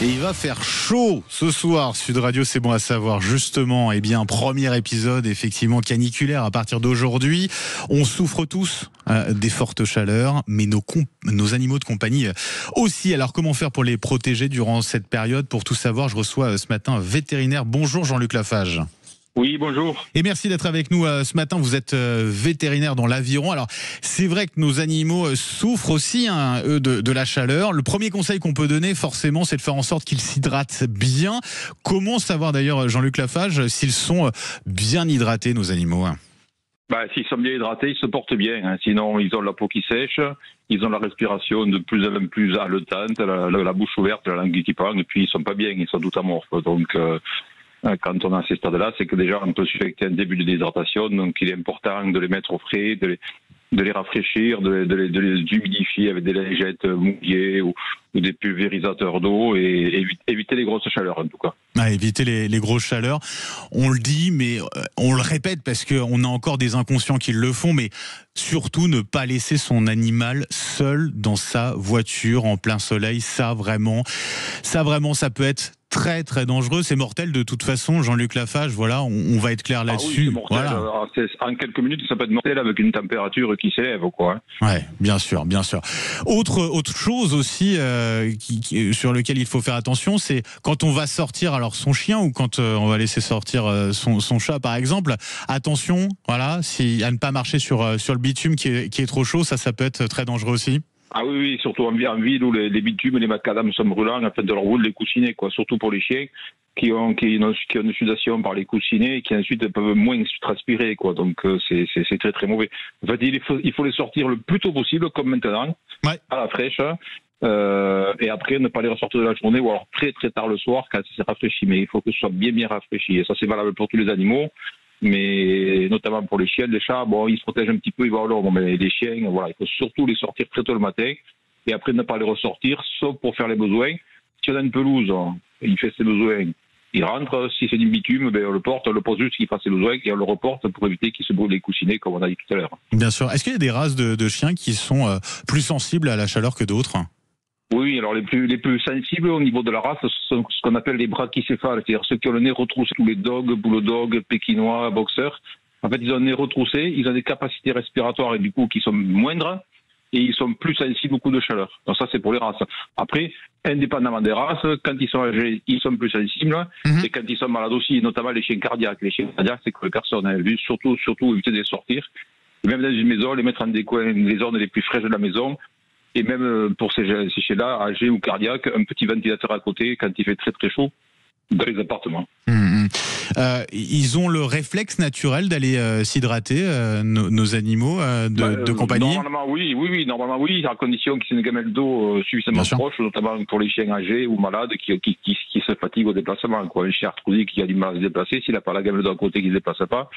Et il va faire chaud ce soir. Sud Radio, c'est bon à savoir. Justement, eh bien, premier épisode effectivement caniculaire à partir d'aujourd'hui. On souffre tous des fortes chaleurs, mais nos animaux de compagnie aussi. Alors, comment faire pour les protéger durant cette période? Pour tout savoir, je reçois ce matin un vétérinaire. Bonjour Jean-Luc Lafage. Oui, bonjour. Et merci d'être avec nous ce matin. Vous êtes vétérinaire dans l'Aviron. Alors, c'est vrai que nos animaux souffrent aussi, eux, de la chaleur. Le premier conseil qu'on peut donner, forcément, c'est de faire en sorte qu'ils s'hydratent bien. Comment savoir, d'ailleurs, Jean-Luc Lafage, s'ils sont bien hydratés, nos animaux? S'ils sont bien hydratés, ils se portent bien. Sinon, ils ont la peau qui sèche, ils ont la respiration de plus en plus haletante, la bouche ouverte, la langue qui parle, et puis ils sont pas bien, ils sont tout amorphes. Donc, quand on a ces stades-là, c'est que déjà on peut suspecter un début de déshydratation, donc il est important de les mettre au frais, de les rafraîchir, de les humidifier avec des lingettes mouillées ou des pulvérisateurs d'eau et éviter les grosses chaleurs en tout cas. Éviter les grosses chaleurs. On le dit, mais on le répète parce qu'on a encore des inconscients qui le font, mais surtout ne pas laisser son animal seul dans sa voiture en plein soleil. Ça vraiment, ça peut être très très dangereux, c'est mortel de toute façon. Jean-Luc Lafage, voilà, on va être clair là-dessus. Oui, c'est mortel. Voilà. En quelques minutes, ça peut être mortel avec une température qui s'élève, quoi. Ouais, bien sûr, bien sûr. Autre chose aussi sur lequel il faut faire attention, c'est quand on va sortir, alors son chien ou quand on va laisser sortir son chat par exemple. Attention, voilà, à ne pas marcher sur le bitume qui est trop chaud, ça peut être très dangereux aussi. Ah oui, surtout en ville où les bitumes et les macadams sont brûlants, afin de leur rouler les coussinets, quoi. Surtout pour les chiens qui ont une sudation par les coussinets et qui ensuite peuvent moins transpirer, quoi. Donc c'est très très mauvais. En fait, il faut les sortir le plus tôt possible, comme maintenant, ouais, à la fraîche. Et après ne pas les ressortir de la journée ou alors très très tard le soir quand c'est rafraîchi. Mais il faut que ce soit bien rafraîchi. Et ça c'est valable pour tous les animaux. Mais notamment pour les chiens, les chats, bon, ils se protègent un petit peu, ils vont à l'ombre, mais les chiens, voilà, il faut surtout les sortir très tôt le matin et après ne pas les ressortir, sauf pour faire les besoins. Si on a une pelouse, il fait ses besoins, il rentre. Si c'est du bitume, on le porte, on le pose juste qu'il fasse ses besoins et on le reporte pour éviter qu'il se brûle les coussinets, comme on a dit tout à l'heure. Bien sûr. Est-ce qu'il y a des races de chiens qui sont plus sensibles à la chaleur que d'autres? Oui, alors les plus sensibles au niveau de la race, ce sont ce qu'on appelle les brachycéphales, c'est-à-dire ceux qui ont le nez retroussé, tous les dogs, bulldogs, pékinois, boxers. En fait, ils ont le nez retroussé, ils ont des capacités respiratoires et du coup qui sont moindres et ils sont plus sensibles au coup de chaleur. Donc ça, c'est pour les races. Après, indépendamment des races, quand ils sont âgés, ils sont plus sensibles et quand ils sont malades aussi, notamment les chiens cardiaques. Les chiens cardiaques, c'est que les personnes ont vu, surtout éviter de les sortir. Et même dans une maison, les mettre dans des coins, les zones les plus fraîches de la maison. Et même pour ces chiens-là, âgés ou cardiaques, un petit ventilateur à côté quand il fait très très chaud dans les appartements. Ils ont le réflexe naturel d'aller s'hydrater, nos animaux de compagnie? Normalement oui, à condition qu'ils aient une gamelle d'eau suffisamment proche, notamment pour les chiens âgés ou malades qui se fatiguent au déplacement. Quoi. Un chien arthrodique qui a du mal à se déplacer, s'il n'a pas la gamelle d'eau à côté qui ne se déplace pas,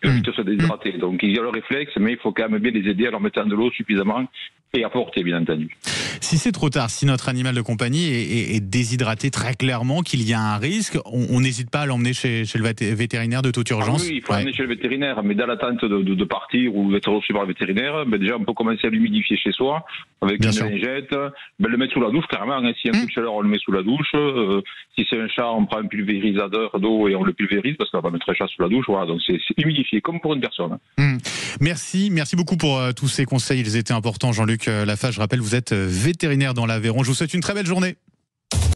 il va vite se déshydrater. Donc il y a le réflexe, mais il faut quand même bien les aider à leur mettre de l'eau suffisamment et apporter, bien entendu. Si c'est trop tard, si notre animal de compagnie est déshydraté très clairement, qu'il y a un risque, on n'hésite pas à l'emmener chez le vétérinaire de toute urgence? Oui, il faut l'emmener chez le vétérinaire, mais dans l'attente de partir ou d'être reçu par le vétérinaire, déjà on peut commencer à l'humidifier chez soi avec une lingette, le mettre sous la douche carrément. Si y a un coup de chaleur, on le met sous la douche. Si c'est un chat, on prend un pulvérisateur d'eau et on le pulvérise parce qu'on va pas mettre un chat sous la douche. Voilà, donc c'est humidifié comme pour une personne. Merci beaucoup pour tous ces conseils, ils étaient importants. Jean-Luc Lafage, je rappelle, vous êtes vétérinaire dans l'Aveyron. Je vous souhaite une très belle journée.